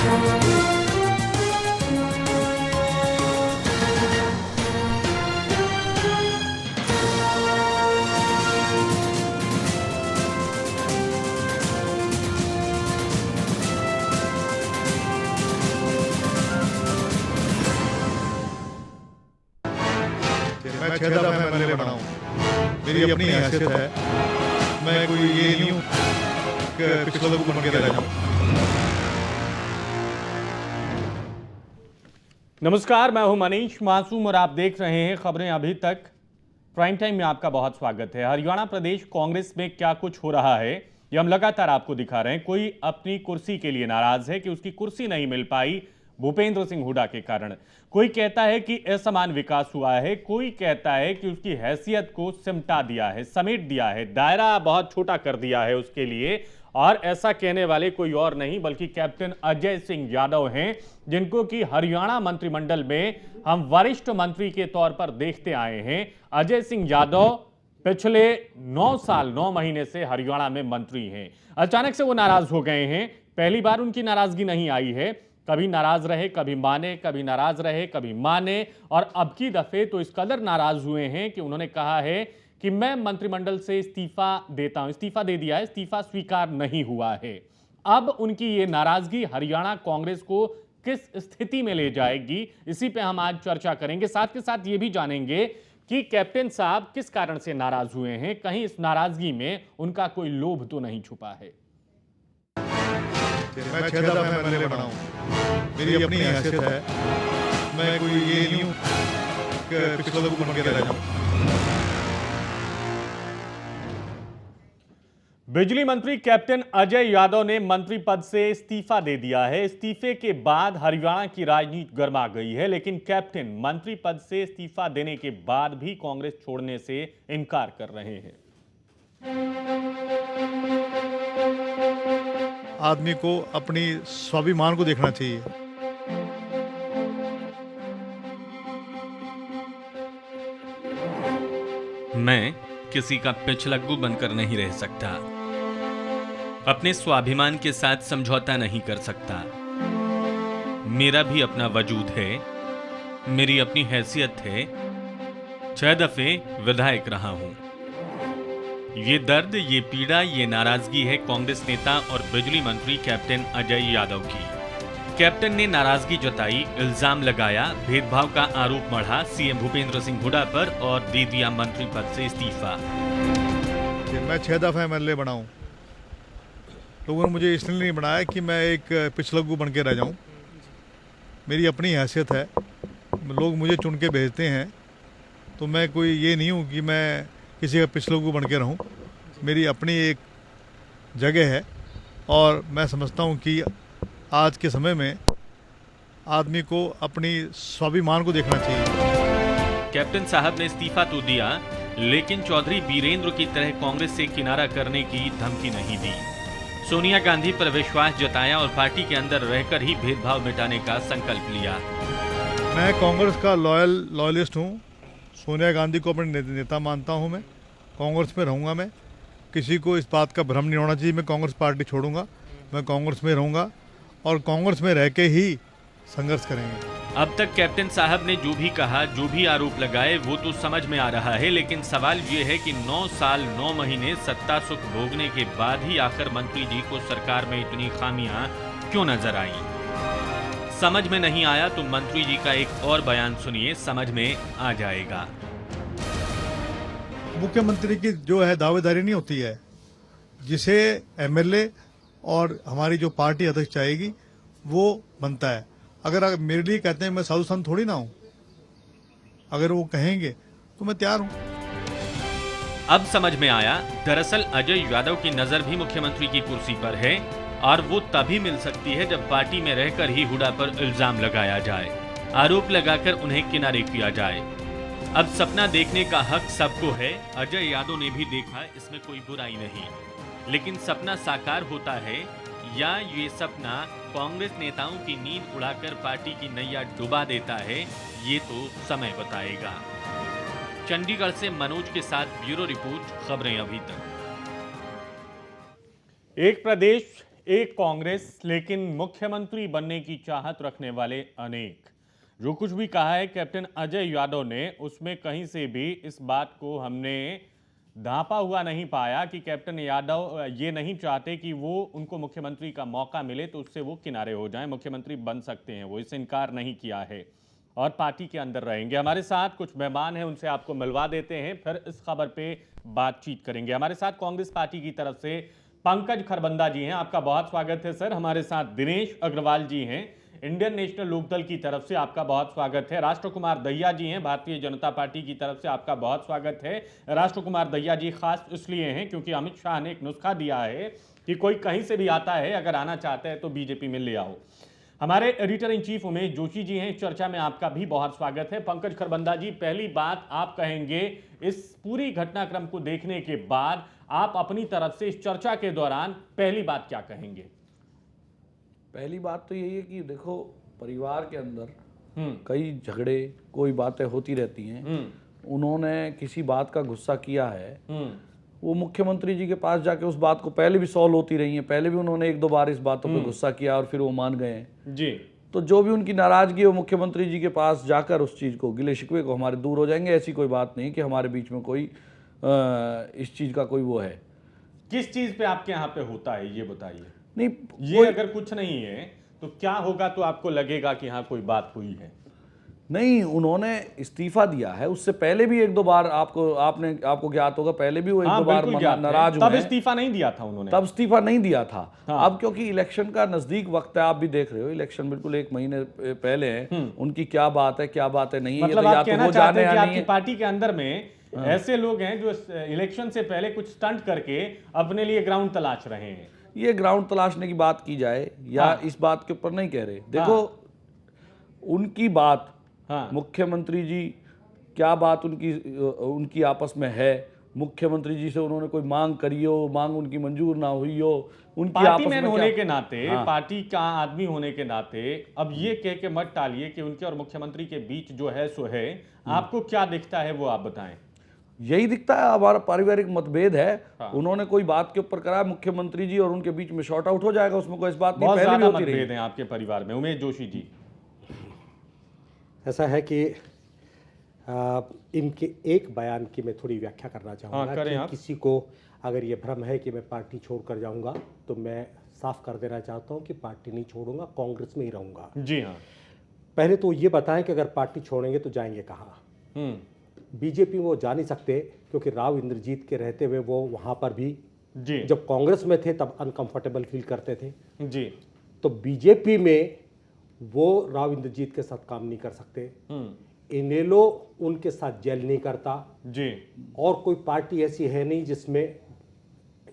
मैं 6 दफा एमएलए बना हूँ, मेरी अपनी हैसियत है। मैं कोई ये नहीं हूँ कि पिछले लोग बन के रह जाऊँ। नमस्कार, मैं हूं मनीष मासूम और आप देख रहे हैं खबरें अभी तक। प्राइम टाइम में आपका बहुत स्वागत है। हरियाणा प्रदेश कांग्रेस में क्या कुछ हो रहा है ये हम लगातार आपको दिखा रहे हैं। कोई अपनी कुर्सी के लिए नाराज है कि उसकी कुर्सी नहीं मिल पाई भूपेंद्र सिंह हुड्डा के कारण। कोई कहता है कि असमान विकास हुआ है, कोई कहता है कि उसकी हैसियत को सिमटा दिया है, समेट दिया है, दायरा बहुत छोटा कर दिया है उसके लिए। और ऐसा कहने वाले कोई और नहीं बल्कि कैप्टन अजय सिंह यादव हैं, जिनको कि हरियाणा मंत्रिमंडल में हम वरिष्ठ मंत्री के तौर पर देखते आए हैं। अजय सिंह यादव पिछले 9 साल 9 महीने से हरियाणा में मंत्री हैं। अचानक से वो नाराज हो गए हैं। पहली बार उनकी नाराजगी नहीं आई है, कभी नाराज रहे, कभी माने, कभी नाराज रहे, कभी माने, और अब की दफे तो इस कदर नाराज हुए हैं कि उन्होंने कहा है कि मैं मंत्रिमंडल से इस्तीफा देता हूं। इस्तीफा दे दिया है, इस्तीफा स्वीकार नहीं हुआ है। अब उनकी ये नाराजगी हरियाणा कांग्रेस को किस स्थिति में ले जाएगी, इसी पे हम आज चर्चा करेंगे। साथ के साथ ये भी जानेंगे कि कैप्टन साहब किस कारण से नाराज हुए हैं, कहीं इस नाराजगी में उनका कोई लोभ तो नहीं छुपा है। मैं 6 दफा एमएलए बना हूँ, मेरी अपनी हैसियत है। मैं कोई ये नहीं हूँ कि पिछले लोग बन के रह जाऊँ। बिजली मंत्री कैप्टन अजय यादव ने मंत्री पद से इस्तीफा दे दिया है। इस्तीफे के बाद हरियाणा की राजनीति गर्मा गई है, लेकिन कैप्टन मंत्री पद से इस्तीफा देने के बाद भी कांग्रेस छोड़ने से इनकार कर रहे हैं। आदमी को अपनी स्वाभिमान को देखना चाहिए। मैं किसी का पिछलग्गू बनकर नहीं रह सकता, अपने स्वाभिमान के साथ समझौता नहीं कर सकता। मेरा भी अपना वजूद है, मेरी अपनी हैसियत है। 6 दफे विधायक रहा हूं। ये दर्द, ये पीड़ा, ये नाराजगी है कांग्रेस नेता और बिजली मंत्री कैप्टन अजय यादव की। कैप्टन ने नाराजगी जताई, इल्जाम लगाया, भेदभाव का आरोप मढ़ा सीएम भूपेंद्र सिंह हुड्डा पर और दे दिया मंत्री पद से इस्तीफा। मैं 6 दफा एमएलए बना हूँ। लोगों ने मुझे इसलिए नहीं बनाया कि मैं एक पिछलग्गू बन के रह जाऊँ। मेरी अपनी हैसियत है। लोग मुझे चुन के भेजते हैं, तो मैं कोई ये नहीं हूँ कि मैं किसी का पिछलग्गू बन के रहूँ। मेरी अपनी एक जगह है और मैं समझता हूँ कि आज के समय में आदमी को अपनी स्वाभिमान को देखना चाहिए। कैप्टन साहब ने इस्तीफा तो दिया, लेकिन चौधरी बीरेंद्र की तरह कांग्रेस से किनारा करने की धमकी नहीं दी। सोनिया गांधी पर विश्वास जताया और पार्टी के अंदर रहकर ही भेदभाव मिटाने का संकल्प लिया। मैं कांग्रेस का लॉयलिस्ट हूँ। सोनिया गांधी को अपने नेता मानता हूँ। मैं कांग्रेस में रहूँगा। मैं किसी को इस बात का भ्रम नहीं होना चाहिए मैं कांग्रेस पार्टी छोड़ूंगा। मैं कांग्रेस में रहूँगा और कांग्रेस में रह के ही संघर्ष करेंगे। अब तक कैप्टन साहब ने जो भी कहा, जो भी आरोप लगाए, वो तो समझ में आ रहा है, लेकिन सवाल ये है कि 9 साल 9 महीने सत्ता सुख भोगने के बाद ही आखिर मंत्री जी को सरकार में इतनी खामियां क्यों नजर आई। समझ में नहीं आया तो मंत्री जी का एक और बयान सुनिए, समझ में आ जाएगा। मुख्यमंत्री की जो है दावेदारी नहीं होती है, जिसे एमएलए और हमारी जो पार्टी अध्यक्ष चाहेगी वो बनता है। अगर मेरे लिए कहते हैं, मैं साधु संत थोड़ी ना हूं। अगर वो कहेंगे तो मैं तैयार हूं। अब समझ में आया, दरअसल अजय यादव की नजर भी मुख्यमंत्री की कुर्सी पर है और वो तभी मिल सकती है जब पार्टी में रहकर ही हुड्डा पर इल्जाम लगाया जाए, आरोप लगाकर उन्हें किनारे किया जाए। अब सपना देखने का हक सबको है। अजय यादव ने भी देखा, इसमें कोई बुराई नहीं, लेकिन सपना साकार होता है या ये सपना कांग्रेस नेताओं की नींद उड़ाकर पार्टी की नैया डुबा देता है, ये तो समय बताएगा। चंडीगढ़ से मनोज के साथ ब्यूरो रिपोर्ट, खबरें अभी तक। एक प्रदेश एक कांग्रेस, लेकिन मुख्यमंत्री बनने की चाहत रखने वाले अनेक। जो कुछ भी कहा है कैप्टन अजय यादव ने, उसमें कहीं से भी इस बात को हमने ढांपा हुआ नहीं पाया कि कैप्टन यादव ये नहीं चाहते कि वो उनको मुख्यमंत्री का मौका मिले तो उससे वो किनारे हो जाएं। मुख्यमंत्री बन सकते हैं, वो इससे इनकार नहीं किया है और पार्टी के अंदर रहेंगे। हमारे साथ कुछ मेहमान हैं, उनसे आपको मिलवा देते हैं, फिर इस खबर पे बातचीत करेंगे। हमारे साथ कांग्रेस पार्टी की तरफ से पंकज खरबंदा जी हैं, आपका बहुत स्वागत है सर। हमारे साथ दिनेश अग्रवाल जी हैं, इंडियन नेशनल लोकदल की तरफ से आपका बहुत स्वागत है। राष्ट्र कुमार दहिया जी हैं, भारतीय जनता पार्टी की तरफ से आपका बहुत स्वागत है। राष्ट्र कुमार दहिया जी खास इसलिए हैं क्योंकि अमित शाह ने एक नुस्खा दिया है कि कोई कहीं से भी आता है, अगर आना चाहता है तो बीजेपी में ले आओ। हमारे editor in chief Umesh Joshi ji हैं, चर्चा में आपका भी बहुत स्वागत है। पंकज खरबंदा जी, पहली बात आप कहेंगे, इस पूरी घटनाक्रम को देखने के बाद आप अपनी तरफ से इस चर्चा के दौरान पहली बात क्या कहेंगे? पहली बात तो यही है कि देखो, परिवार के अंदर कई झगड़े, कोई बातें होती रहती हैं। उन्होंने किसी बात का गुस्सा किया है, वो मुख्यमंत्री जी के पास जाके उस बात को, पहले भी सॉल्व होती रही है, पहले भी उन्होंने एक दो बार इस बातों पे गुस्सा किया और फिर वो मान गए हैं जी। तो जो भी उनकी नाराजगी है वो मुख्यमंत्री जी के पास जाकर उस चीज़ को, गिले शिकवे को हमारे दूर हो जाएंगे। ऐसी कोई बात नहीं कि हमारे बीच में कोई इस चीज़ का कोई वो है। किस चीज पे आपके यहाँ पे होता है ये बताइए। नहीं, ये अगर कुछ नहीं है तो क्या होगा तो आपको लगेगा कि हाँ कोई बात हुई है? नहीं, उन्होंने इस्तीफा दिया है, उससे पहले भी एक दो बार आपको ज्ञात होगा, पहले भी वो एक दो बार नाराज हुए। तब इस्तीफा नहीं दिया था उन्होंने, तब इस्तीफा नहीं दिया था। हाँ। अब क्योंकि इलेक्शन का नजदीक वक्त है, आप भी देख रहे हो, इलेक्शन बिल्कुल एक महीने पहले है, उनकी क्या बात है क्या बात है नहीं है, मतलब ये तो आप या कहना तो वो चाहते जाने हैं कि या आपकी नहीं है। पार्टी के अंदर में ऐसे लोग हैं जो इलेक्शन से पहले कुछ स्टंट करके अपने लिए ग्राउंड तलाश रहे हैं। ये ग्राउंड तलाशने की बात की जाए या इस बात के ऊपर नहीं कह रहे। देखो, उनकी बात, मुख्यमंत्री जी क्या बात उनकी आपस में है, मुख्यमंत्री जी से उन्होंने कोई मांग करी हो, मांग उनकी मंजूर ना हुई हो, उनकी पार्टी आपस मैन में होने के नाते, हाँ। पार्टी का आदमी होने के नाते अब ये कह के मत टालिए कि उनके और मुख्यमंत्री के बीच जो है सो है। आपको क्या दिखता है वो आप बताएं। यही दिखता है, हमारा पारिवारिक मतभेद है। उन्होंने कोई बात के ऊपर कराया, मुख्यमंत्री जी और उनके बीच में शॉर्ट आउट हो जाएगा, उसमें कोई इस बात नहीं। बहुत पहले भी ज्यादा होती रही मतभेद हैं आपके परिवार में। उमेश जोशी जी, ऐसा है कि इनके एक बयान की मैं थोड़ी व्याख्या करना चाहूँगा कि किसी को अगर ये भ्रम है कि मैं पार्टी छोड़कर जाऊंगा, तो मैं साफ कर देना चाहता हूँ कि पार्टी नहीं छोड़ूंगा, कांग्रेस में ही रहूंगा। जी हाँ। पहले तो ये बताएं कि अगर पार्टी छोड़ेंगे तो जाएंगे कहाँ? बीजेपी में वो जा नहीं सकते, क्योंकि राव इंद्रजीत के रहते हुए वो वहाँ पर भी जी, जब कांग्रेस में थे तब अनकंफर्टेबल फील करते थे जी। तो बीजेपी में वो राव इंद्रजीत के साथ काम नहीं कर सकते। इनेलो उनके साथ जेल नहीं करता जी, और कोई पार्टी ऐसी है नहीं जिसमें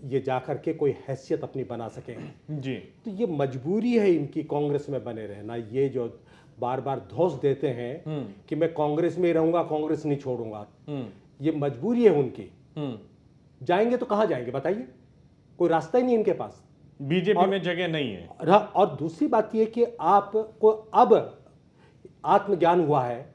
ये जाकर के कोई हैसियत अपनी बना सके जी। तो ये मजबूरी है इनकी कांग्रेस में बने रहना। ये जो बार बार धौंस देते हैं कि मैं कांग्रेस में ही रहूंगा, कांग्रेस नहीं छोड़ूंगा, ये मजबूरी है उनकी। जाएंगे तो कहां जाएंगे बताइए? कोई रास्ता ही नहीं इनके पास, बीजेपी में जगह नहीं है। और दूसरी बात यह कि आपको अब आत्मज्ञान हुआ है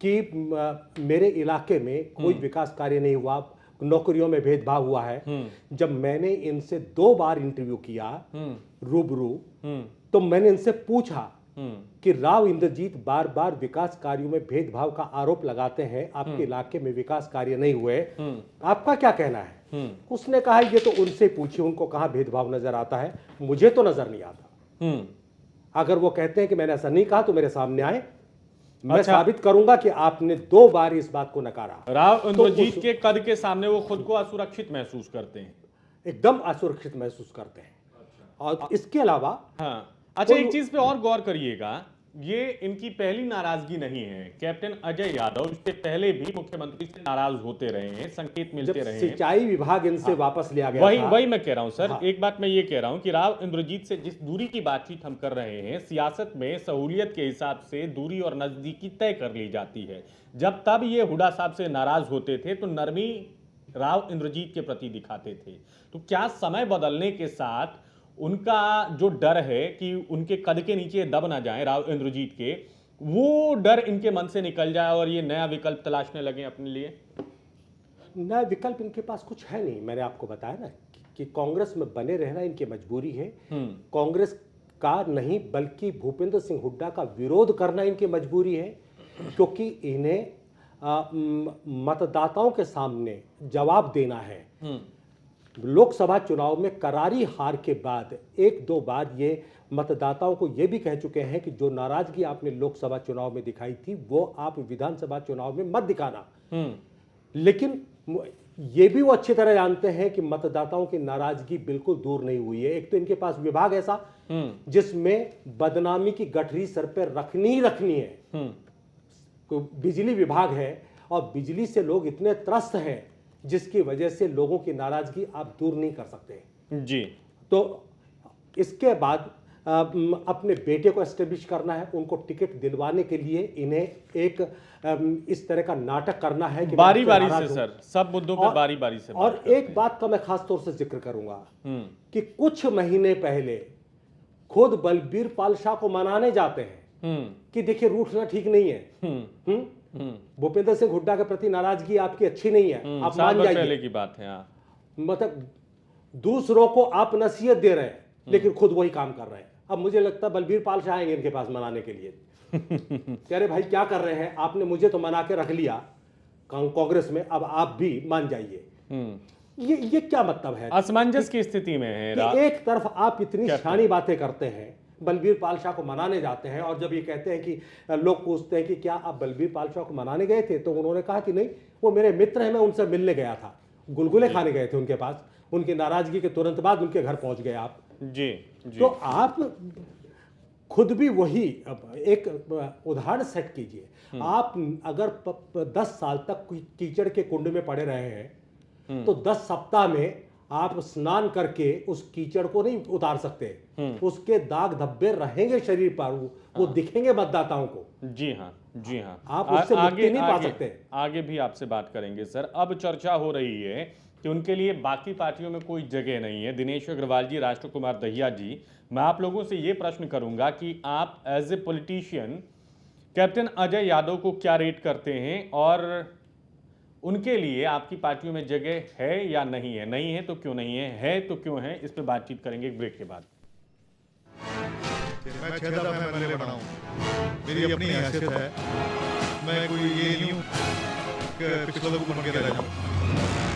कि मेरे इलाके में कोई विकास कार्य नहीं हुआ, नौकरियों में भेदभाव हुआ है। जब मैंने इनसे 2 बार इंटरव्यू किया रूबरू, तो मैंने इनसे पूछा कि राव इंद्रजीत बार बार विकास कार्यों में भेदभाव का आरोप लगाते हैं, आपके इलाके में विकास कार्य नहीं हुए, आपका क्या कहना है? उसने कहा ये तो उनसे पूछिए, उनको कहां भेदभाव नजर आता है, मुझे तो नजर नहीं आता। अगर वो कहते हैं कि मैंने ऐसा नहीं कहा तो मेरे सामने आए, मैं साबित करूंगा कि आपने 2 बार इस बात को नकारा। राव इंद्रजीत के कद के सामने वो खुद को असुरक्षित महसूस करते हैं, एकदम असुरक्षित महसूस करते हैं। और इसके अलावा अच्छा, एक चीज पे और गौर करिएगा, ये इनकी पहली नाराजगी नहीं है। कैप्टन अजय यादव इससे पहले भी मुख्यमंत्री से नाराज होते रहे हैं, संकेत मिलते रहे हैं। सिंचाई विभाग इनसे वापस लिया गया था। वही मैं कह रहा हूं सर। एक बात मैं ये कह रहा हूं कि राव इंद्रजीत से जिस दूरी की बातचीत हम कर रहे हैं, सियासत में सहूलियत के हिसाब से दूरी और नजदीकी तय कर ली जाती है। जब तब ये हुड्डा साहब से नाराज होते थे तो नरमी राव इंद्रजीत के प्रति दिखाते थे। तो क्या समय बदलने के साथ उनका जो डर है कि उनके कद के नीचे दब ना जाए राव इंद्रजीत के, वो डर इनके मन से निकल जाए और ये नया विकल्प तलाशने लगे अपने लिए? नया विकल्प इनके पास कुछ है नहीं। मैंने आपको बताया ना कि कांग्रेस में बने रहना इनकी मजबूरी है। कांग्रेस का नहीं बल्कि भूपेंद्र सिंह हुड्डा का विरोध करना इनकी मजबूरी है, क्योंकि इन्हें मतदाताओं के सामने जवाब देना है। लोकसभा चुनाव में करारी हार के बाद एक दो बार ये मतदाताओं को ये भी कह चुके हैं कि जो नाराजगी आपने लोकसभा चुनाव में दिखाई थी वो आप विधानसभा चुनाव में मत दिखाना। लेकिन ये भी वो अच्छी तरह जानते हैं कि मतदाताओं की नाराजगी बिल्कुल दूर नहीं हुई है। एक तो इनके पास विभाग ऐसा जिसमें बदनामी की गठरी सर पे रखनी ही रखनी है। बिजली विभाग है और बिजली से लोग इतने त्रस्त हैं जिसकी वजह से लोगों की नाराजगी आप दूर नहीं कर सकते जी। तो इसके बाद अपने बेटे को एस्टेब्लिश करना है, उनको टिकट दिलवाने के लिए इन्हें एक इस तरह का नाटक करना है कि बारी बारी से सर, सब मुद्दों पे बारी बारी से और एक बात का मैं खास तौर से जिक्र करूंगा कि कुछ महीने पहले खुद बलबीर पाल शाह को मनाने जाते हैं कि देखिए रूठना ठीक नहीं है। भूपेंद्र सिंह हुड्डा के प्रति नाराजगी आपकी अच्छी नहीं है, आप मान जाइए। पहले की बात है। मतलब दूसरों को आप नसीहत दे रहे हैं लेकिन खुद वही काम कर रहे हैं। अब मुझे लगता है बलबीर पाल शाह आएंगे इनके पास मनाने के लिए। कह रहे भाई क्या कर रहे हैं, आपने मुझे तो मना के रख लिया कांग्रेस में, अब आप भी मान जाइए। ये क्या मतलब है? असमंजस की स्थिति में है कि एक तरफ आप इतनी शानी बातें करते हैं, बलबीर पाल शाह को मनाने जाते हैं, और जब ये कहते हैं कि लोग पूछते हैं कि क्या आप बलबीर पाल शाह को मनाने गए थे, तो उन्होंने कहा कि नहीं, वो मेरे मित्र हैं, मैं उनसे मिलने गया था, गुलगुले खाने गए थे उनके पास, उनकी नाराजगी के तुरंत बाद उनके घर पहुंच गए आप। जी, जी। तो आप खुद भी वही एक उदाहरण सेट कीजिए। आप अगर 10 साल तक कीचड़ के कुंड में पड़े रहे हैं तो 10 सप्ताह में आप स्नान करके उस कीचड़ को नहीं उतार सकते। उसके दाग धब्बे रहेंगे शरीर पर, वो दिखेंगे मतदाताओं को। जी हाँ, जी हाँ। आप उससे मुक्ति नहीं पा सकते। आगे भी आपसे बात करेंगे सर। अब चर्चा हो रही है कि उनके लिए बाकी पार्टियों में कोई जगह नहीं है। दिनेश अग्रवाल जी, राष्ट्र कुमार दहिया जी, मैं आप लोगों से ये प्रश्न करूंगा कि आप as a politician captain Ajay Yadav को क्या रेट करते हैं, और उनके लिए आपकी पार्टियों में जगह है या नहीं है? नहीं है तो क्यों नहीं है तो क्यों है? इस पर बातचीत करेंगे एक ब्रेक के बाद। मैं 6 दफा एमएलए बना हूं, मेरी अपनी हैसियत है। मैं कोई ये नहीं हूं कि पिछले लोग बन के रह जाऊं।